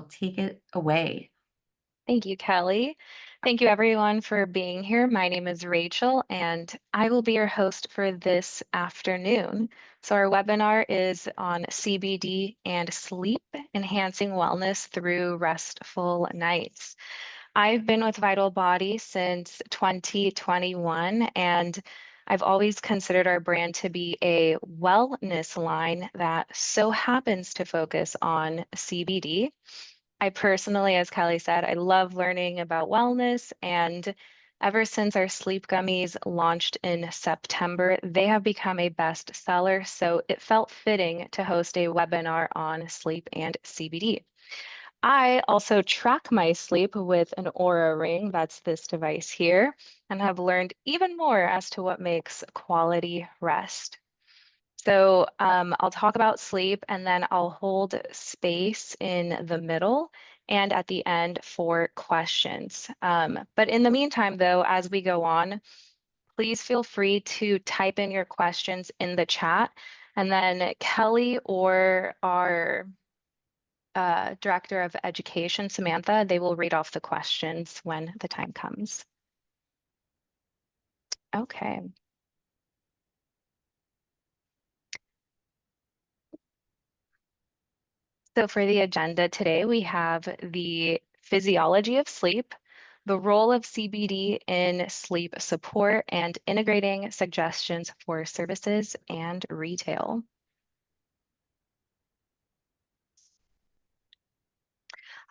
take it away. Thank you, Kelly. Thank you, everyone, for being here. My name is Rachel, and I will be your host for this afternoon. So, our webinar is on CBD and sleep, enhancing wellness through restful nights. I've been with Vital Body since 2021, and I've always considered our brand to be a wellness line that so happens to focus on CBD. I personally, as Kelly said, I love learning about wellness. And ever since our sleep gummies launched in September, they have become a bestseller. So it felt fitting to host a webinar on sleep and CBD. I also track my sleep with an Aura ring, that's this device here, and have learned even more as to what makes quality rest. So I'll talk about sleep and then I'll hold space in the middle and at the end for questions. But in the meantime, though, as we go on, please feel free to type in your questions in the chat. And then Kelly or our Director of Education, Samantha, they will read off the questions when the time comes. Okay. So for the agenda today, we have the physiology of sleep, the role of CBD in sleep support, and integrating suggestions for services and retail.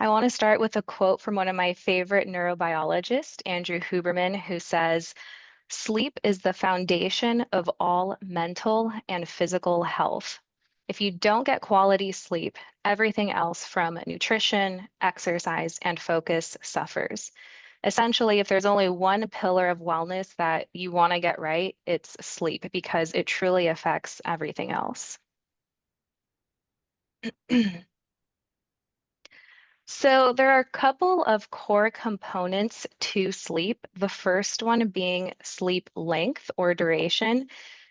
I want to start with a quote from one of my favorite neurobiologists, Andrew Huberman, who says, "Sleep is the foundation of all mental and physical health. If you don't get quality sleep, everything else from nutrition, exercise, and focus suffers." Essentially, if there's only one pillar of wellness that you want to get right, it's sleep because it truly affects everything else. So there are a couple of core components to sleep. The first one being sleep length or duration.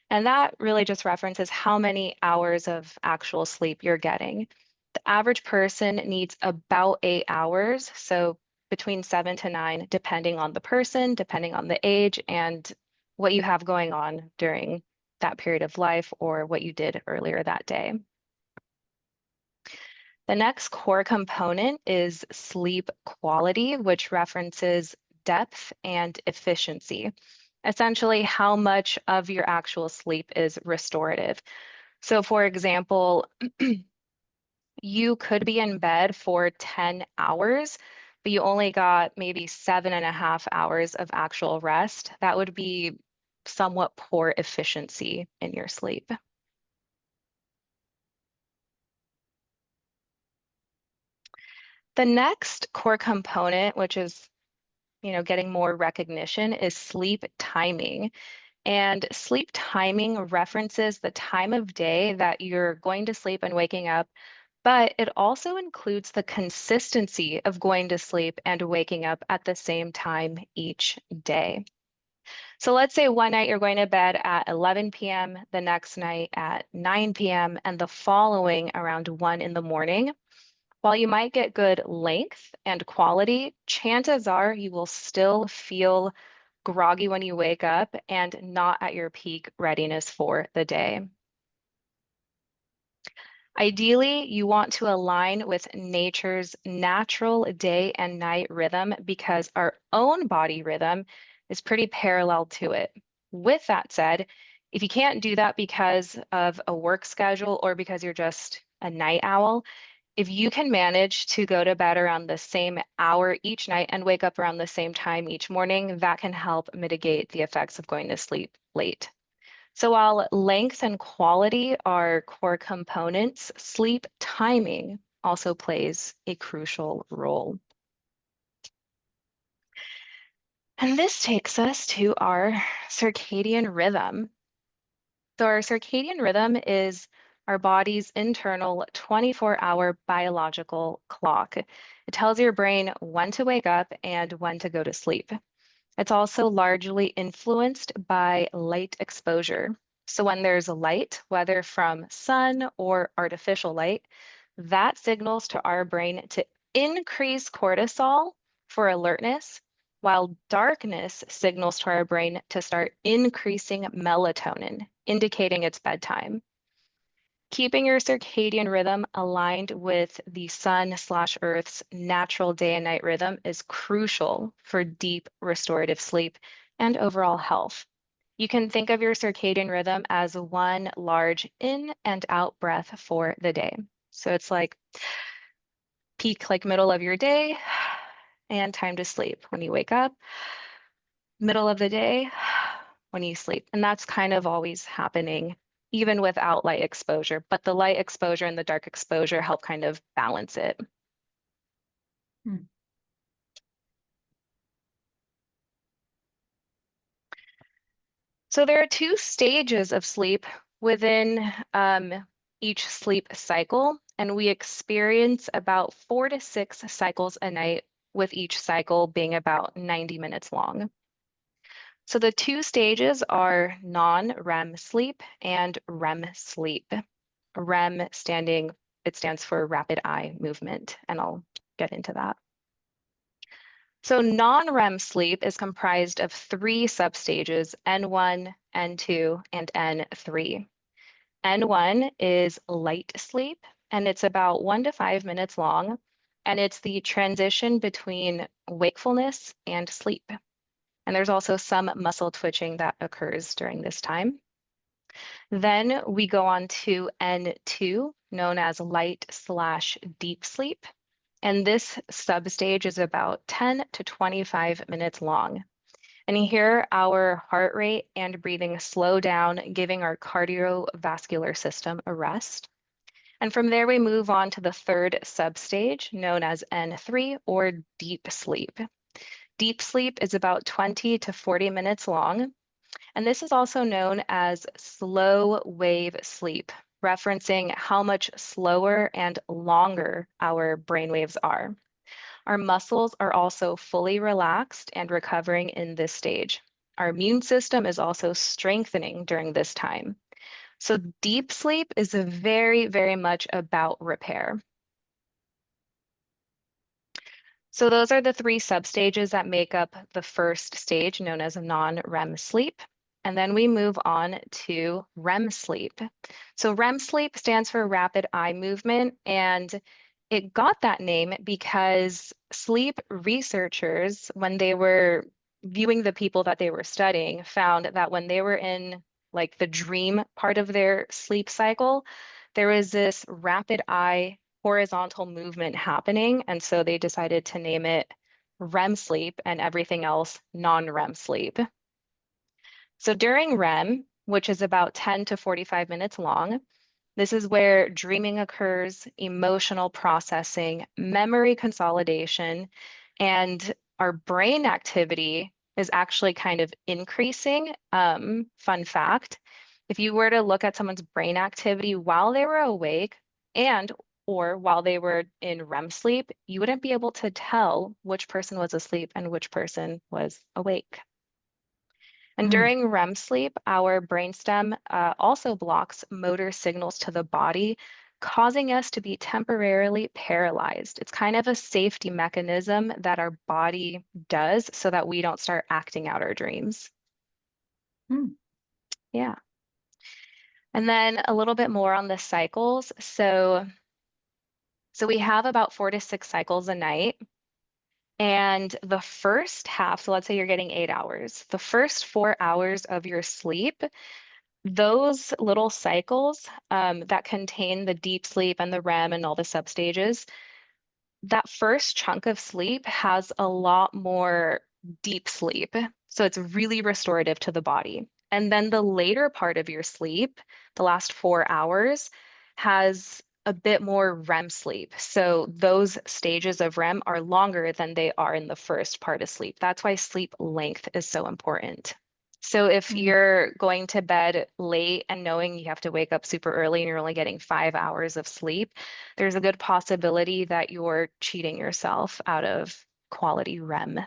And that really just references how many hours of actual sleep you're getting. The average person needs about 8 hours, so between 7 to 9, depending on the person, depending on the age, and what you have going on during that period of life or what you did earlier that day. The next core component is sleep quality, which references depth and efficiency. Essentially, how much of your actual sleep is restorative. So, for example, you could be in bed for 10 hours, but you only got maybe 7.5 hours of actual rest. That would be somewhat poor efficiency in your sleep. The next core component, which is getting more recognition, is sleep timing. And sleep timing references the time of day that you're going to sleep and waking up, but it also includes the consistency of going to sleep and waking up at the same time each day. So let's say one night you're going to bed at 11 p.m., the next night at 9 p.m., and the following around 1 in the morning. While you might get good length and quality, chances are you will still feel groggy when you wake up and not at your peak readiness for the day. Ideally, you want to align with nature's natural day and night rhythm because our own body rhythm is pretty parallel to it. With that said, if you can't do that because of a work schedule or because you're just a night owl, if you can manage to go to bed around the same hour each night and wake up around the same time each morning, that can help mitigate the effects of going to sleep late. So while length and quality are core components, sleep timing also plays a crucial role. And this takes us to our circadian rhythm. So our circadian rhythm is our body's internal 24-hour biological clock. It tells your brain when to wake up and when to go to sleep. It's also largely influenced by light exposure. So when there's light, whether from sun or artificial light, that signals to our brain to increase cortisol for alertness, while darkness signals to our brain to start increasing melatonin, indicating it's bedtime. Keeping your circadian rhythm aligned with the sun/Earth's natural day and night rhythm is crucial for deep restorative sleep and overall health. You can think of your circadian rhythm as one large in and out breath for the day. So it's like peak, like middle of your day, and time to sleep. When you wake up, middle of the day, when you sleep. And that's kind of always happening even without light exposure, but the light exposure and the dark exposure help kind of balance it. Hmm. So there are two stages of sleep within each sleep cycle, and we experience about 4 to 6 cycles a night, with each cycle being about 90 minutes long. So the two stages are non-REM sleep and REM sleep. REM stands for rapid eye movement, and I'll get into that. So non-REM sleep is comprised of 3 substages, N1, N2, and N3. N1 is light sleep, and it's about 1 to 5 minutes long, and it's the transition between wakefulness and sleep. And there's also some muscle twitching that occurs during this time. Then we go on to N2, known as light/deep sleep. And this substage is about 10 to 25 minutes long. And here our heart rate and breathing slow down, giving our cardiovascular system a rest. And from there, we move on to the third substage, known as N3, or deep sleep. Deep sleep is about 20 to 40 minutes long. And this is also known as slow wave sleep, referencing how much slower and longer our brain waves are. Our muscles are also fully relaxed and recovering in this stage. Our immune system is also strengthening during this time. So deep sleep is very, very much about repair. So those are the 3 substages that make up the first stage, known as non-REM sleep. And then we move on to REM sleep. So REM sleep stands for rapid eye movement, and it got that name because sleep researchers, when they were viewing the people that they were studying, found that when they were in like the dream part of their sleep cycle, there was this rapid eye horizontal movement happening. And so they decided to name it REM sleep and everything else non-REM sleep. So during REM, which is about 10 to 45 minutes long, this is where dreaming occurs, emotional processing, memory consolidation, and our brain activity is actually kind of increasing. Fun fact, if you were to look at someone's brain activity while they were awake and or while they were in REM sleep, you wouldn't be able to tell which person was asleep and which person was awake. And during REM sleep, our brainstem also blocks motor signals to the body, causing us to be temporarily paralyzed. It's kind of a safety mechanism that our body does so that we don't start acting out our dreams. Yeah. And then a little bit more on the cycles. So we have about 4 to 6 cycles a night. And the first half, so let's say you're getting 8 hours, the first 4 hours of your sleep, those little cycles that contain the deep sleep and the REM and all the substages, that first chunk of sleep has a lot more deep sleep. So it's really restorative to the body. And then the later part of your sleep, the last 4 hours, has a bit more REM sleep. So those stages of REM are longer than they are in the first part of sleep. That's why sleep length is so important. So if you're going to bed late and knowing you have to wake up super early and you're only getting 5 hours of sleep, there's a good possibility that you're cheating yourself out of quality REM,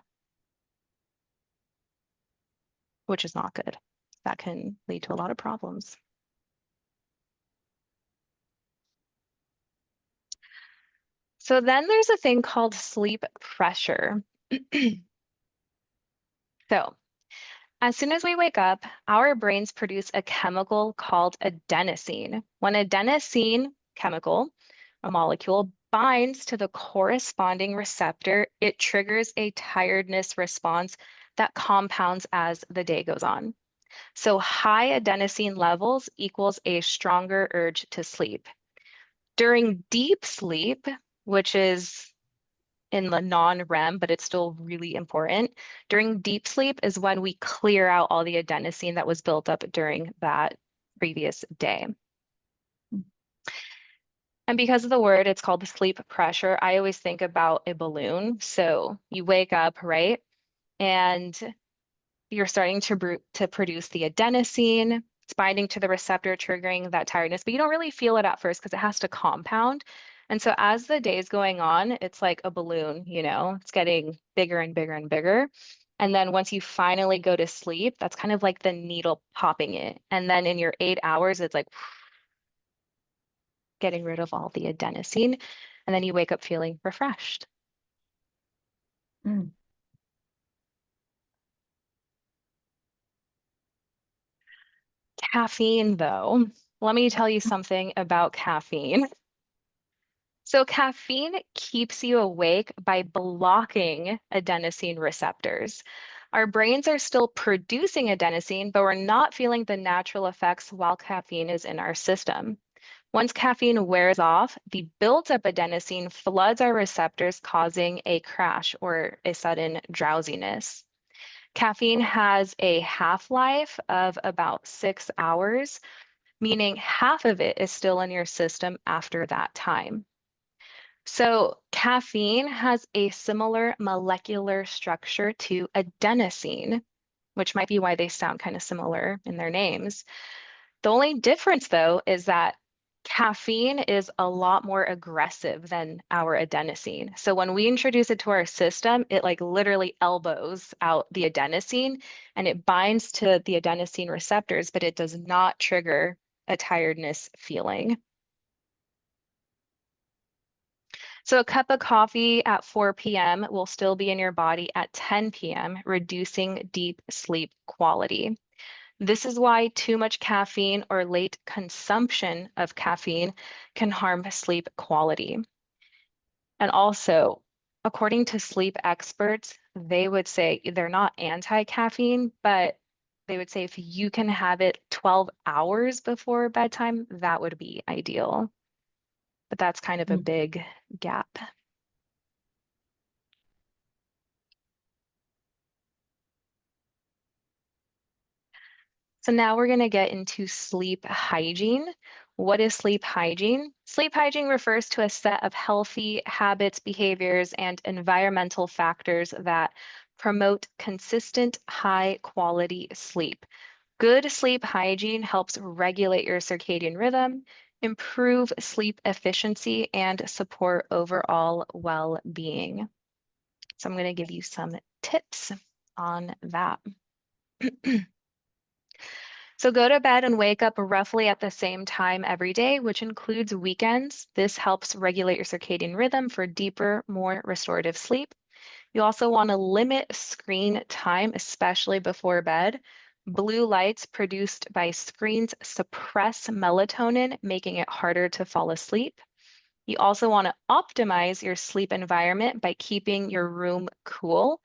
which is not good. That can lead to a lot of problems. So then there's a thing called sleep pressure. So as soon as we wake up, our brains produce a chemical called adenosine. When adenosine chemical, a molecule, binds to the corresponding receptor, it triggers a tiredness response that compounds as the day goes on. So high adenosine levels equals a stronger urge to sleep. During deep sleep, which is in the non-REM, but it's still really important. During deep sleep is when we clear out all the adenosine that was built up during that previous day. And because of the word, it's called the sleep pressure. I always think about a balloon. So you wake up, right? And you're starting to produce the adenosine. It's binding to the receptor, triggering that tiredness, but you don't really feel it at first because it has to compound. And so as the day is going on, it's like a balloon, it's getting bigger and bigger and bigger. And then once you finally go to sleep, that's kind of like the needle popping it. And then in your 8 hours, it's like getting rid of all the adenosine. And then you wake up feeling refreshed. Mm. Caffeine, though, let me tell you something about caffeine. So caffeine keeps you awake by blocking adenosine receptors. Our brains are still producing adenosine, but we're not feeling the natural effects while caffeine is in our system. Once caffeine wears off, the built-up adenosine floods our receptors, causing a crash or a sudden drowsiness. Caffeine has a half-life of about 6 hours, meaning half of it is still in your system after that time. So caffeine has a similar molecular structure to adenosine, which might be why they sound kind of similar in their names. The only difference, though, is that caffeine is a lot more aggressive than our adenosine. So when we introduce it to our system, it like literally elbows out the adenosine and it binds to the adenosine receptors, but it does not trigger a tiredness feeling. So a cup of coffee at 4 p.m. will still be in your body at 10 p.m., reducing deep sleep quality. This is why too much caffeine or late consumption of caffeine can harm sleep quality. And also, according to sleep experts, they would say they're not anti-caffeine, but they would say if you can have it 12 hours before bedtime, that would be ideal. But that's kind of a Mm. big gap. So now we're going to get into sleep hygiene. What is sleep hygiene? Sleep hygiene refers to a set of healthy habits, behaviors, and environmental factors that promote consistent, high quality sleep. Good sleep hygiene helps regulate your circadian rhythm, improve sleep efficiency, and support overall well-being. So I'm going to give you some tips on that. So go to bed and wake up roughly at the same time every day, which includes weekends. This helps regulate your circadian rhythm for deeper, more restorative sleep. You also want to limit screen time, especially before bed. Blue lights produced by screens suppress melatonin, making it harder to fall asleep. You also want to optimize your sleep environment by keeping your room cool.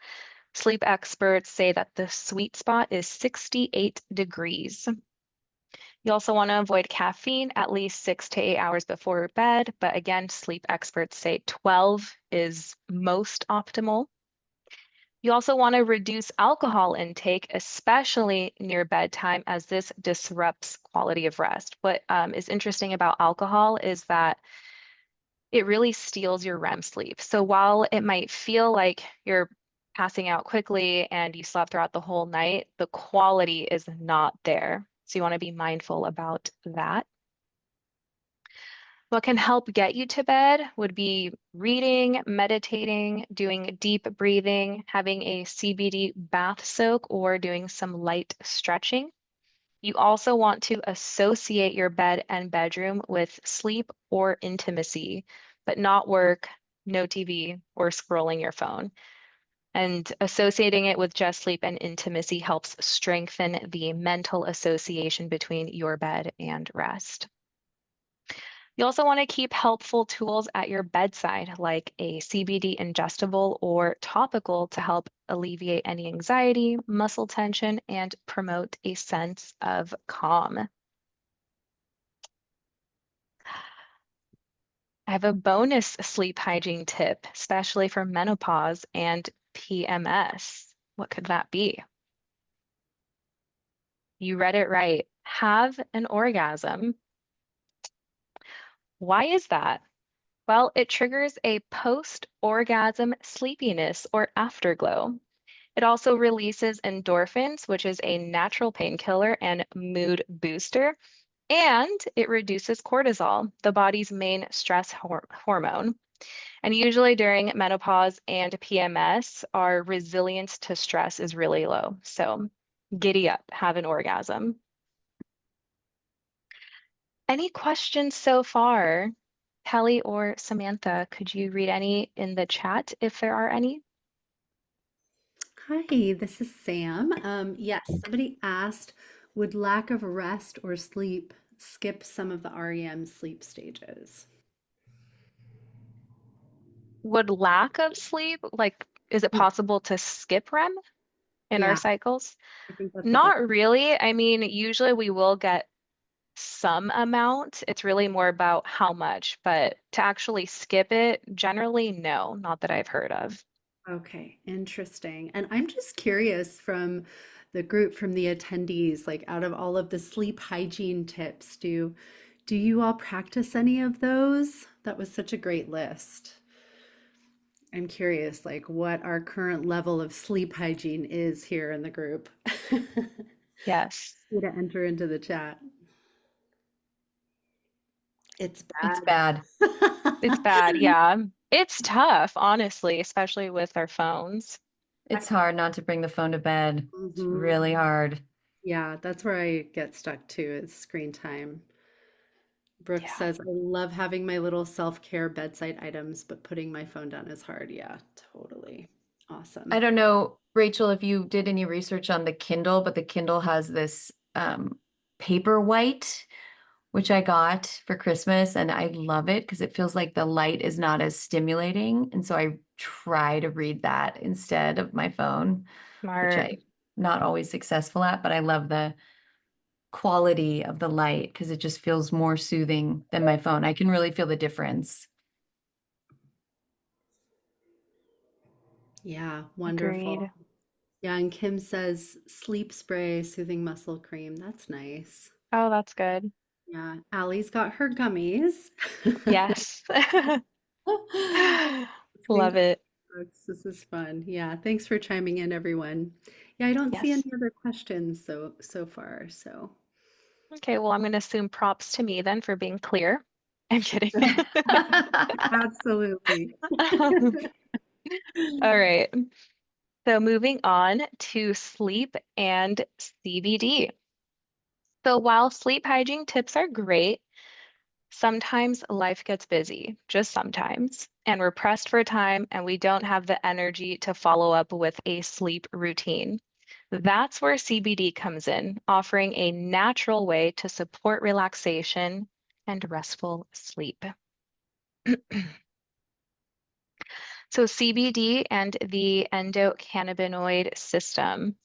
Sleep experts say that the sweet spot is 68 degrees. You also want to avoid caffeine at least 6 to 8 hours before bed, but again, sleep experts say 12 is most optimal. You also want to reduce alcohol intake, especially near bedtime, as this disrupts quality of rest. What is interesting about alcohol is that it really steals your REM sleep. So while it might feel like you're passing out quickly and you slept throughout the whole night, the quality is not there. So you want to be mindful about that. What can help get you to bed would be reading, meditating, doing deep breathing, having a CBD bath soak, or doing some light stretching. You also want to associate your bed and bedroom with sleep or intimacy, but not work, no TV or scrolling your phone. And associating it with just sleep and intimacy helps strengthen the mental association between your bed and rest. You also want to keep helpful tools at your bedside, like a CBD ingestible or topical to help alleviate any anxiety, muscle tension, and promote a sense of calm. I have a bonus sleep hygiene tip, especially for menopause and PMS. What could that be? You read it right. Have an orgasm. Why is that? Well, it triggers a post-orgasm sleepiness or afterglow. It also releases endorphins, which is a natural painkiller and mood booster, and it reduces cortisol, the body's main stress hormone. And usually during menopause and PMS, our resilience to stress is really low. So giddy up, have an orgasm. Any questions so far? Kelly or Samantha, could you read any in the chat if there are any? Hi, this is Sam. Yes, somebody asked, would lack of rest or sleep skip some of the REM sleep stages? Would lack of sleep, like, is it Yeah, possible to skip REM in our yeah, cycles? I think that's what they're. Not really. I mean, usually we will get some amount. It's really more about how much, but to actually skip it, generally, no, not that I've heard of. Okay, interesting. And I'm just curious from the group, from the attendees, like out of all of the sleep hygiene tips, do you all practice any of those? That was such a great list. I'm curious, like what our current level of sleep hygiene is here in the group. Yes, You to enter into the chat. It's It's bad. bad. it's bad. Yeah. It's tough, honestly, especially with our phones. It's hard not to bring the phone to bed. It's Mhm. really hard. Yeah, that's where I get stuck too, is screen time. Brooke Yeah. says, I love having my little self-care bedside items, but putting my phone down is hard. Yeah, totally. I Awesome. don't know, Rachel, if you did any research on the Kindle, but the Kindle has this paper white, which I got for Christmas, and I love it because it feels like the light is not as stimulating. And so I try to read that instead of my phone, which Smart. I'm not always successful at, but I love the quality of the light because it just feels more soothing than my phone. I can really feel the difference. Yeah, wonderful. Agreed. Yeah, and Kim says sleep spray, soothing muscle cream. That's nice. Oh, that's good. Yeah, Allie's got her gummies. Yes. Listening Love to it. books. This is fun. Yeah, thanks for chiming in, everyone. Yeah, I don't see any Yes. other questions so far, so. Okay, well, I'm going to assume props to me then for being clear. I'm kidding. Absolutely. All right. So moving on to sleep and CBD. So while sleep hygiene tips are great, sometimes life gets busy, just sometimes, and we're pressed for time and we don't have the energy to follow up with a sleep routine. That's where CBD comes in, offering a natural way to support relaxation and restful sleep. So CBD and the endocannabinoid system.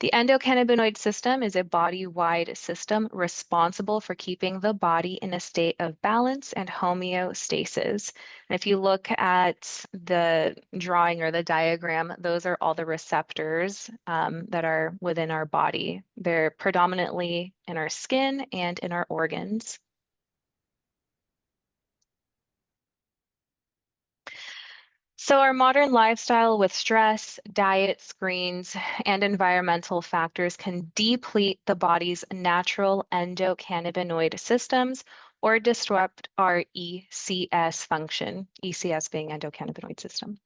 The endocannabinoid system is a body-wide system responsible for keeping the body in a state of balance and homeostasis. And if you look at the drawing or the diagram, those are all the receptors that are within our body. They're predominantly in our skin and in our organs. So, our modern lifestyle with stress, diet, screens, and environmental factors can deplete the body's natural endocannabinoid systems or disrupt our ECS function, ECS being endocannabinoid system.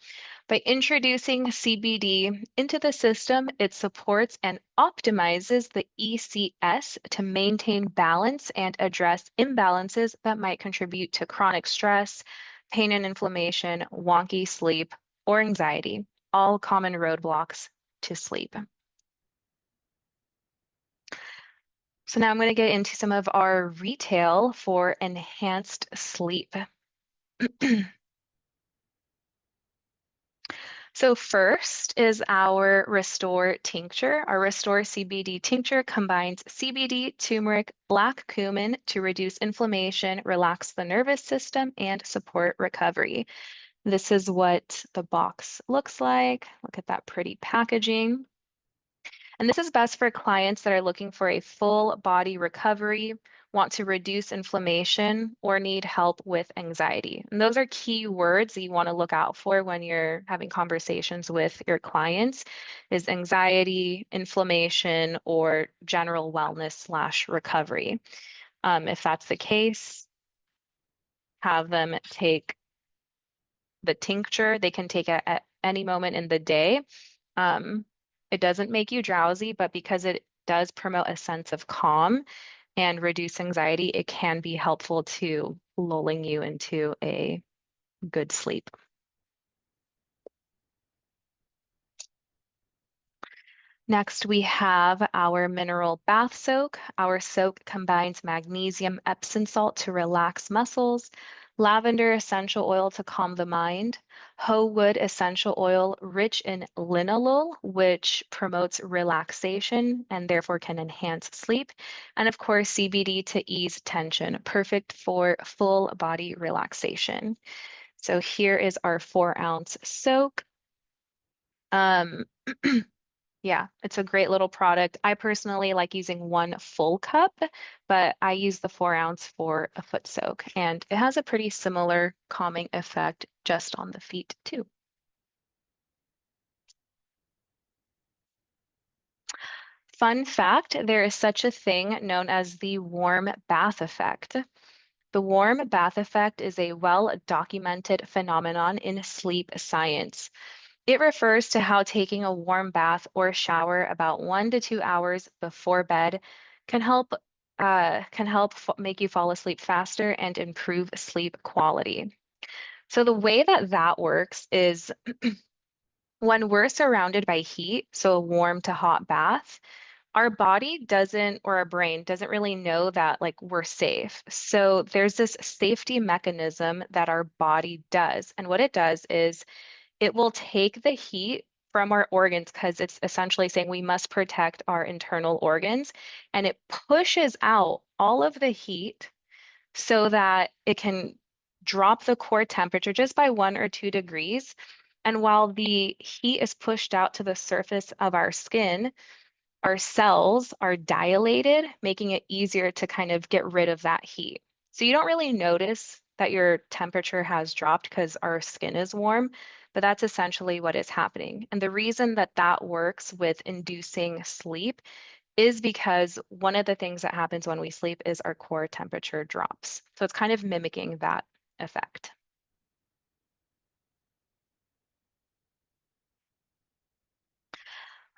By introducing CBD into the system, it supports and optimizes the ECS to maintain balance and address imbalances that might contribute to chronic stress, pain and inflammation, wonky sleep, or anxiety, all common roadblocks to sleep. So now I'm going to get into some of our retail for enhanced sleep. So first is our Restore tincture. Our Restore CBD tincture combines CBD, turmeric, black cumin to reduce inflammation, relax the nervous system, and support recovery. This is what the box looks like. Look at that pretty packaging. And this is best for clients that are looking for a full body recovery, want to reduce inflammation, or need help with anxiety. And those are key words that you want to look out for when you're having conversations with your clients is anxiety, inflammation, or general wellness slash recovery. If that's the case, have them take the tincture. They can take it at any moment in the day. Um, it doesn't make you drowsy, but because it does promote a sense of calm and reduce anxiety, it can be helpful to lulling you into a good sleep. Next, we have our mineral bath soak. Our soak combines magnesium Epsom salt to relax muscles, lavender essential oil to calm the mind, hoe wood essential oil rich in linalool, which promotes relaxation and therefore can enhance sleep, and of course, CBD to ease tension, perfect for full body relaxation. So here is our 4-ounce soak. Um, Yeah, it's a great little product. I personally like using 1 full cup, but I use the 4-ounce for a foot soak, and it has a pretty similar calming effect just on the feet too. Fun fact, there is such a thing known as the warm bath effect. The warm bath effect is a well-documented phenomenon in sleep science. It refers to how taking a warm bath or shower about 1 to 2 hours before bed can help make you fall asleep faster and improve sleep quality. So the way that that works is when we're surrounded by heat, so a warm to hot bath, our body doesn't, or our brain doesn't really know that like we're safe. So there's this safety mechanism that our body does. And what it does is it will take the heat from our organs because it's essentially saying we must protect our internal organs, and it pushes out all of the heat so that it can drop the core temperature just by 1 or 2 degrees. And while the heat is pushed out to the surface of our skin, our cells are dilated, making it easier to kind of get rid of that heat. So you don't really notice that your temperature has dropped because our skin is warm, but that's essentially what is happening. And the reason that that works with inducing sleep is because one of the things that happens when we sleep is our core temperature drops. So it's kind of mimicking that effect.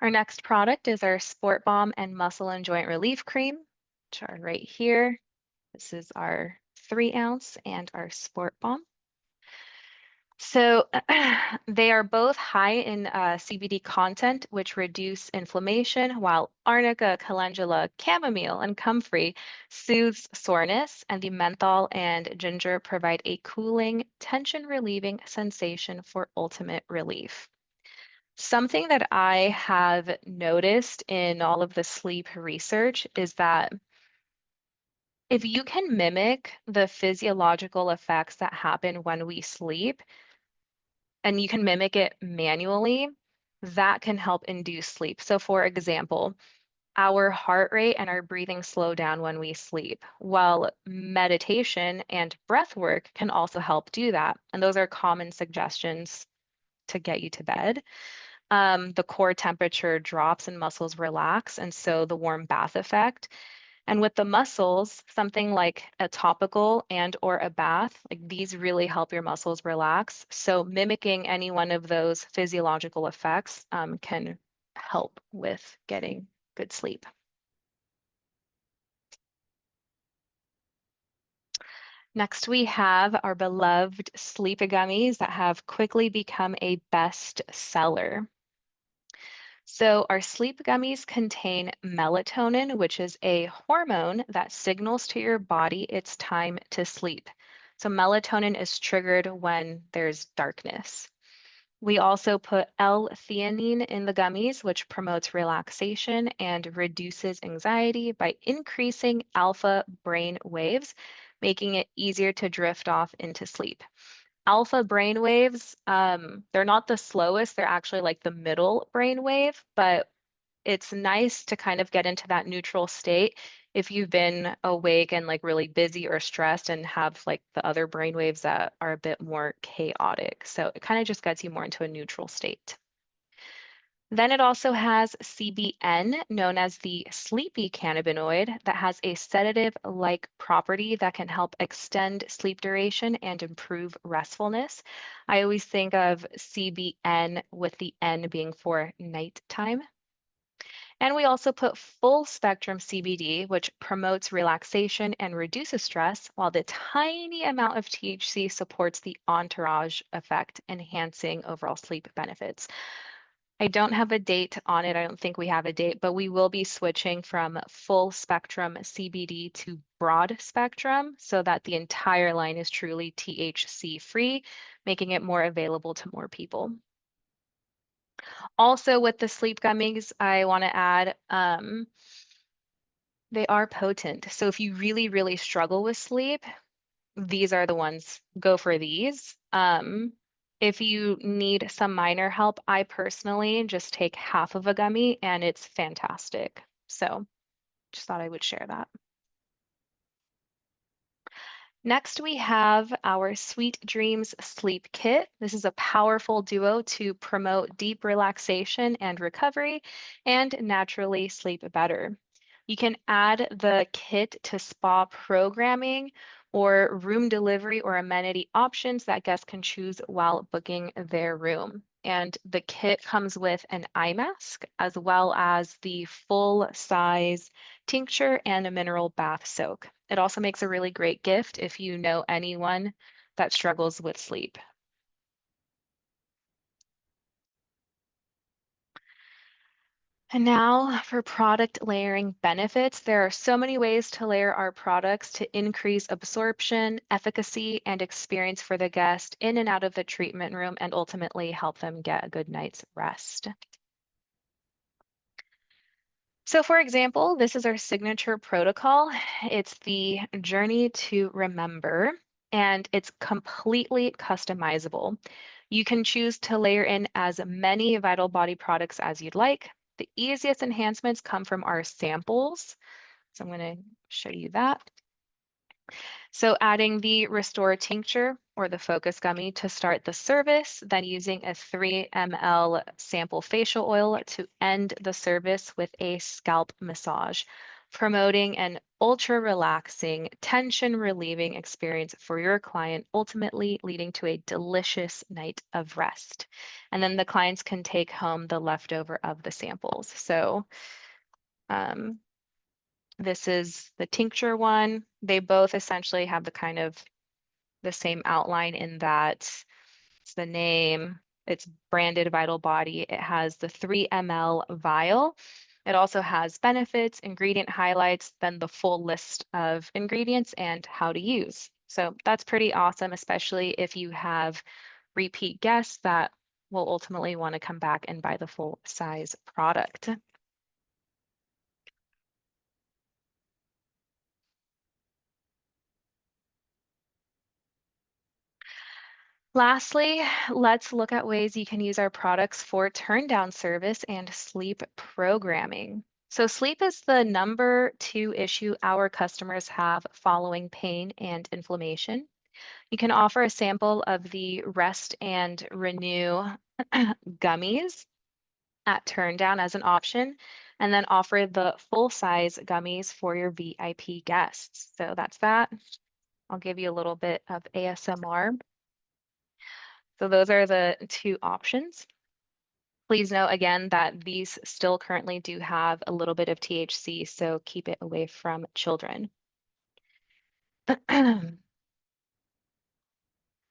Our next product is our Sport Balm and Muscle and Joint Relief Cream, which are right here. This is our 3-ounce and our Sport Balm. So they are both high in CBD content, which reduce inflammation, while arnica, calendula, chamomile, and comfrey soothes soreness, and the menthol and ginger provide a cooling, tension-relieving sensation for ultimate relief. Something that I have noticed in all of the sleep research is that if you can mimic the physiological effects that happen when we sleep, and you can mimic it manually, that can help induce sleep. So, for example, our heart rate and our breathing slow down when we sleep, while meditation and breath work can also help do that. And those are common suggestions to get you to bed. The core temperature drops and muscles relax, and so the warm bath effect. And with the muscles, something like a topical and or a bath, like these really help your muscles relax. So mimicking any one of those physiological effects can help with getting good sleep. Next, we have our beloved sleep gummies that have quickly become a best seller. So our sleep gummies contain melatonin, which is a hormone that signals to your body it's time to sleep. So melatonin is triggered when there's darkness. We also put L-theanine in the gummies, which promotes relaxation and reduces anxiety by increasing alpha brain waves, making it easier to drift off into sleep. Alpha brain waves, they're not the slowest, they're actually like the middle brain wave, but it's nice to kind of get into that neutral state if you've been awake and like really busy or stressed and have like the other brain waves that are a bit more chaotic. So it kind of just gets you more into a neutral state. Then it also has CBN, known as the sleepy cannabinoid, that has a sedative-like property that can help extend sleep duration and improve restfulness. I always think of CBN with the N being for nighttime. And we also put full spectrum CBD, which promotes relaxation and reduces stress, while the tiny amount of THC supports the entourage effect, enhancing overall sleep benefits. I don't have a date on it. I don't think we have a date, but we will be switching from full spectrum CBD to broad spectrum so that the entire line is truly THC free, making it more available to more people. Also, with the sleep gummies, I want to add they are potent. So if you really, really struggle with sleep, these are the ones, go for these. If you need some minor help, I personally just take half of a gummy and it's fantastic. So just thought I would share that. Next, we have our Sweet Dreams Sleep Kit. This is a powerful duo to promote deep relaxation and recovery and naturally sleep better. You can add the kit to spa programming or room delivery or amenity options that guests can choose while booking their room. And the kit comes with an eye mask as well as the full size tincture and a mineral bath soak. It also makes a really great gift if you know anyone that struggles with sleep. And now for product layering benefits. There are so many ways to layer our products to increase absorption, efficacy, and experience for the guest in and out of the treatment room and ultimately help them get a good night's rest. So for example, this is our signature protocol. It's the Journey to Remember, and it's completely customizable. You can choose to layer in as many Vital Body products as you'd like. The easiest enhancements come from our samples. So I'm going to show you that. So adding the Restore tincture or the Focus gummy to start the service, then using a 3 ml sample facial oil to end the service with a scalp massage, promoting an ultra relaxing, tension relieving experience for your client, ultimately leading to a delicious night of rest. And then the clients can take home the leftover of the samples. So um, this is the tincture one. They both essentially have the kind of the same outline in that it's the name, it's branded Vital Body. It has the 3 ml vial. It also has benefits, ingredient highlights, then the full list of ingredients and how to use. So that's pretty awesome, especially if you have repeat guests that will ultimately want to come back and buy the full size product. Lastly, let's look at ways you can use our products for turn down service and sleep programming. So sleep is the number 2 issue our customers have following pain and inflammation. You can offer a sample of the Rest and Renew gummies at turn down as an option, and then offer the full size gummies for your VIP guests. So that's that. I'll give you a little bit of ASMR. So those are the 2 options. Please note again that these still currently do have a little bit of THC, so keep it away from children.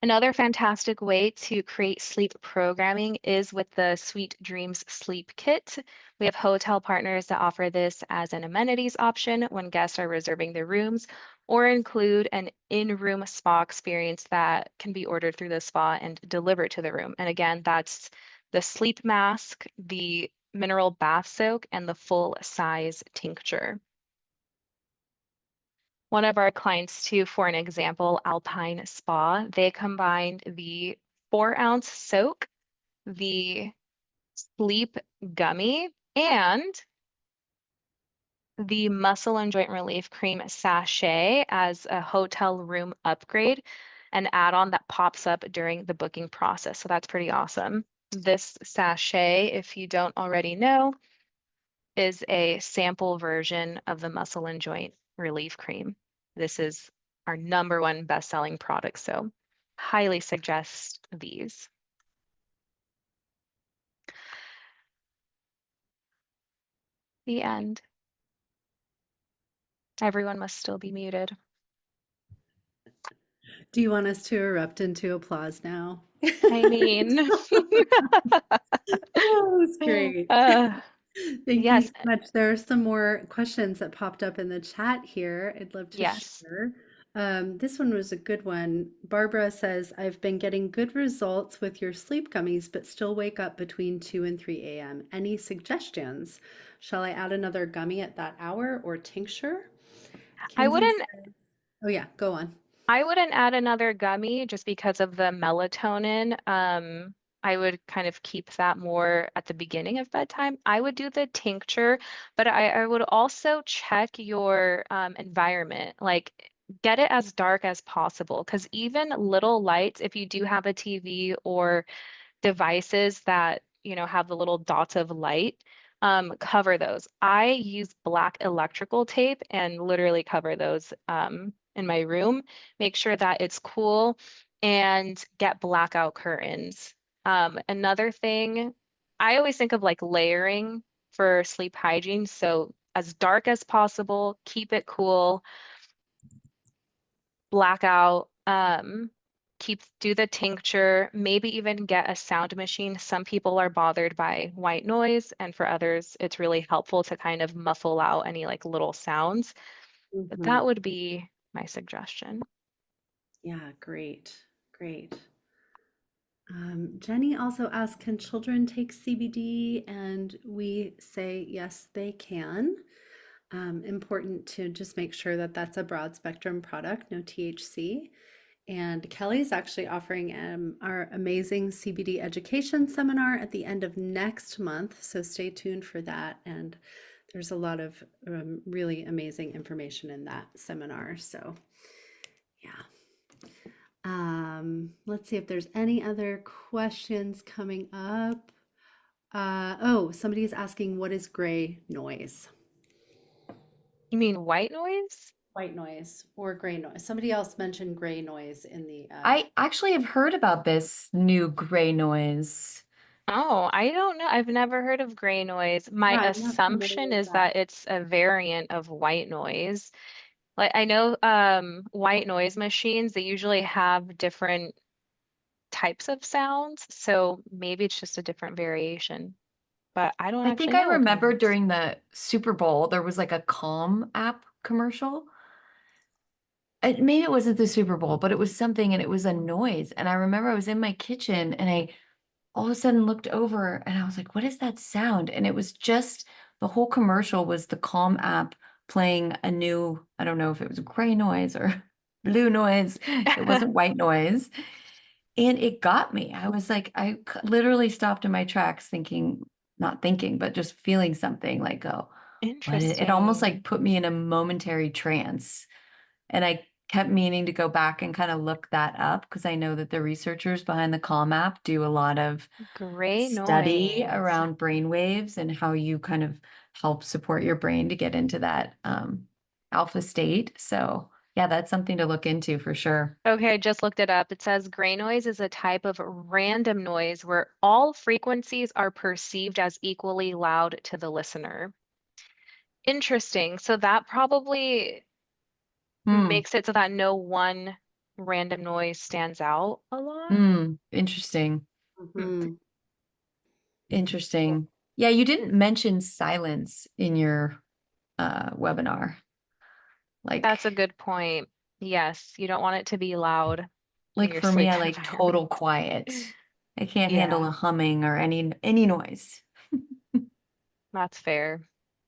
Another fantastic way to create sleep programming is with the Sweet Dreams Sleep Kit. We have hotel partners that offer this as an amenities option when guests are reserving their rooms, or include an in-room spa experience that can be ordered through the spa and delivered to the room. And again, that's the sleep mask, the mineral bath soak, and the full size tincture. One of our clients too, for an example, Alpine Spa, they combined the 4-ounce soak, the sleep gummy, and the muscle and joint relief cream sachet as a hotel room upgrade, an add-on that pops up during the booking process. So that's pretty awesome. This sachet, if you don't already know, is a sample version of the muscle and joint relief cream. This is our #1 best-selling product, so highly suggest these. The end. Everyone must still be muted. Do you want us to erupt into applause now? I mean, Oh, that's great. uh, Thank you so yes, much. There are some more questions that popped up in the chat here. I'd love to yes. share. This one was a good one. Barbara says, I've been getting good results with your sleep gummies, but still wake up between 2 and 3 a.m. Any suggestions? Shall I add another gummy at that hour or tincture? I Kinsey wouldn't says, oh yeah, go on. I wouldn't add another gummy just because of the melatonin. I would kind of keep that more at the beginning of bedtime. I would do the tincture, but I would also check your environment. Like, get it as dark as possible because even little lights, if you do have a TV or devices that, have the little dots of light, cover those. I use black electrical tape and literally cover those in my room. Make sure that it's cool and get blackout curtains. Another thing, I always think of like layering for sleep hygiene. So as dark as possible, keep it cool, blackout, do the tincture, maybe even get a sound machine. Some people are bothered by white noise, and for others, it's really helpful to kind of muffle out any like little sounds. But Mhm. that would be my suggestion. Yeah, great, great. Jenny also asked, can children take CBD? And we say, yes, they can. Important to just make sure that that's a broad spectrum product, no THC. And Kelly's actually offering our amazing CBD education seminar at the end of next month. So stay tuned for that. And there's a lot of really amazing information in that seminar. So, yeah. Let's see if there's any other questions coming up. Oh, somebody is asking, what is gray noise? You mean white noise? White noise or gray noise. Somebody else mentioned gray noise in the I actually have heard about this new gray noise. Oh, I don't know. I've never heard of gray noise. My yeah, I'm not familiar assumption with is that. that it's a variant of white noise. Like I know white noise machines, they usually have different types of sounds, so maybe it's just a different variation, but I don't I think actually I know what that remember is. during the Super Bowl, there was like a Calm app commercial. Maybe it wasn't the Super Bowl, but it was something and it was a noise. And I remember I was in my kitchen and I all of a sudden looked over and I was like, what is that sound? And it was just the whole commercial was the Calm app playing a new, I don't know if it was gray noise or blue noise. It wasn't white noise. And it got me. I was like, literally stopped in my tracks thinking, not thinking, but just feeling something like, oh, it almost Interesting. like put me in a momentary trance. And I kept meaning to go back and kind of look that up because I know that the researchers behind the Calm app do a lot of Gray study noise. around brain waves and how you kind of help support your brain to get into that alpha state. So yeah, that's something to look into for sure. Okay, I just looked it up. It says gray noise is a type of random noise where all frequencies are perceived as equally loud to the listener. Interesting. So that probably Hmm. makes it so that no one random noise stands out a lot. Interesting. Mhm. Interesting. Yeah, you didn't mention silence in your webinar. Like, That's a good point. Yes, you don't want it to be loud in like your for me, I sleep like total environment. quiet. I can't handle Yeah, a humming or any noise. that's fair.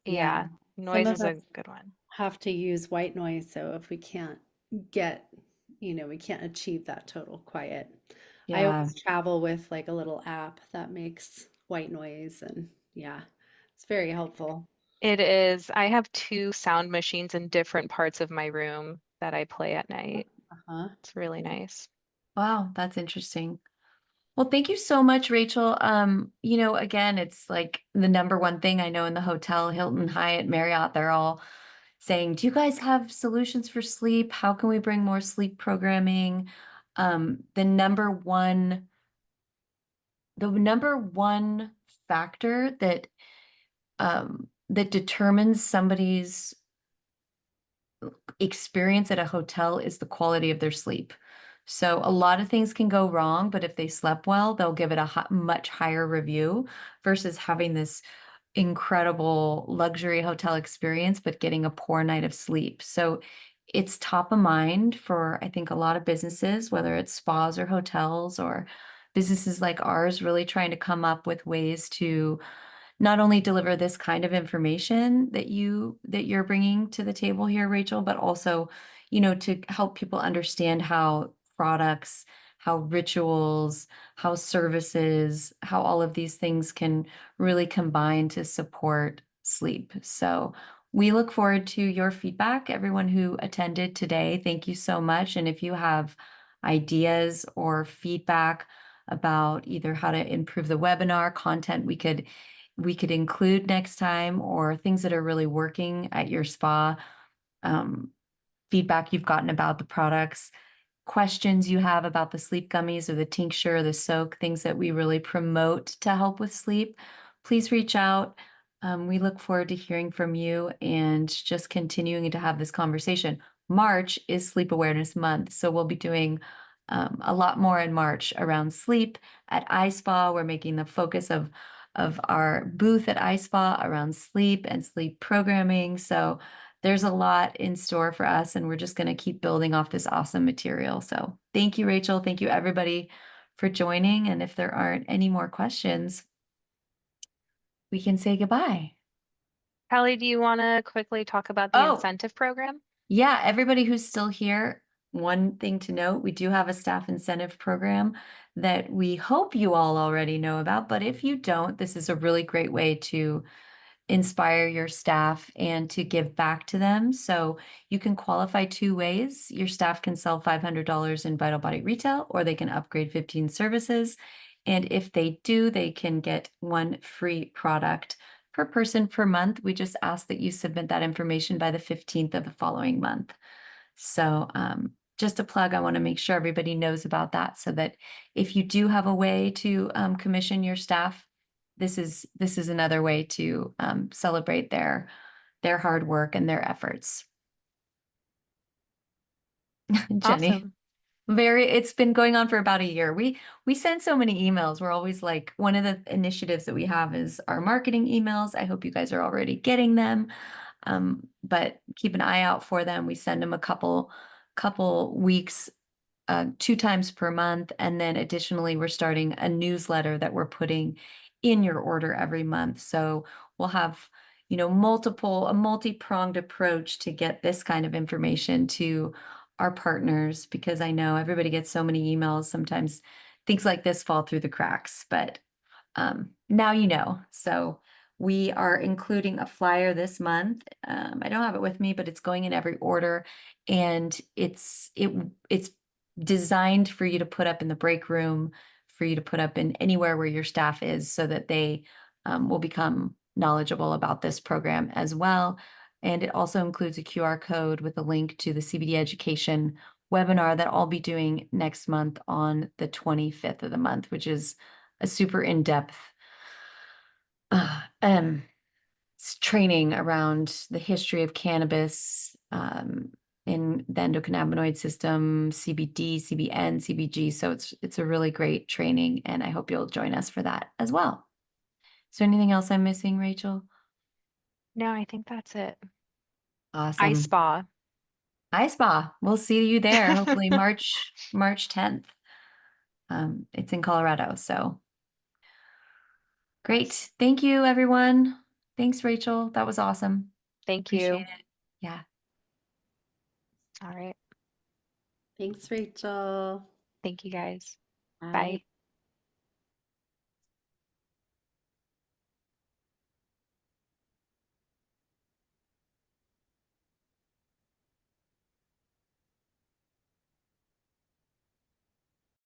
Yeah. Yeah, Some noise of is us a good one. have to use white noise, so if we can't get, we can't achieve that total quiet. I Yeah. always travel with like a little app that makes white noise, and yeah, it's very helpful. It is. I have two sound machines in different parts of my room that I play at night. Uh-huh. It's really nice. Wow, that's interesting. Well, thank you so much, Rachel. Again, it's like the number one thing I know in the hotel, Hilton, Hyatt, Marriott, they're all saying, do you guys have solutions for sleep? How can we bring more sleep programming? The number one factor that determines somebody's experience at a hotel is the quality of their sleep. So a lot of things can go wrong, but if they slept well, they'll give it a much higher review versus having this incredible luxury hotel experience, but getting a poor night of sleep. So it's top of mind for, I think, a lot of businesses, whether it's spas or hotels or businesses like ours, really trying to come up with ways to not only deliver this kind of information that you're bringing to the table here, Rachel, but also, to help people understand how products, how rituals, how services, how all of these things can really combine to support sleep. So we look forward to your feedback, everyone who attended today. Thank you so much. And if you have ideas or feedback about either how to improve the webinar content we could include next time, or things that are really working at your spa, um, feedback you've gotten about the products, questions you have about the sleep gummies or the tincture or the soak, things that we really promote to help with sleep, please reach out. We look forward to hearing from you and just continuing to have this conversation. March is Sleep Awareness Month, so we'll be doing a lot more in March around sleep at iSpa. We're making the focus of our booth at iSpa around sleep and sleep programming. So there's a lot in store for us, and we're just going to keep building off this awesome material. So thank you, Rachel. Thank you, everybody, for joining. And if there aren't any more questions, we can say goodbye. Kelly, do you want to quickly talk about the Oh, incentive program? yeah, everybody who's still here, one thing to note, we do have a staff incentive program that we hope you all already know about. But if you don't, this is a really great way to inspire your staff and to give back to them. So you can qualify two ways. Your staff can sell $500 in Vital Body Retail, or they can upgrade 15 services. And if they do, they can get one free product per person per month. We just ask that you submit that information by the 15th of the following month. So just a plug, I want to make sure everybody knows about that, so that if you do have a way to commission your staff, this is another way to celebrate their hard work and their efforts. Jenny, Awesome. it's been going on for about a year. We send so many emails. We're always like, one of the initiatives that we have is our marketing emails. I hope you guys are already getting them. But keep an eye out for them. We send them a couple weeks, 2 times per month. And then additionally, we're starting a newsletter that we're putting in your order every month. So we'll have, a multi-pronged approach to get this kind of information to our partners, because I know everybody gets so many emails. Sometimes things like this fall through the cracks, but now you know. So we are including a flyer this month. I don't have it with me, but it's going in every order, and it's designed for you to put up in the break room, for you to put up in anywhere where your staff is, so that they will become knowledgeable about this program as well. And it also includes a QR code with a link to the CBD education webinar that I'll be doing next month on the 25th of the month, which is a super in-depth uh, um, training around the history of cannabis, in the endocannabinoid system, CBD, CBN, CBG. So it's a really great training, and I hope you'll join us for that as well. Is there anything else I'm missing, Rachel? No, I think that's it. Ice Awesome. spa. Ice Spa. We'll see you there. Hopefully March 10th. It's in Colorado. So great. Yes. Thank you, everyone. Thanks, Rachel. That was awesome. Thank Appreciate you. it. Yeah. All right. Thanks, Rachel. Thank you guys. Bye. Bye.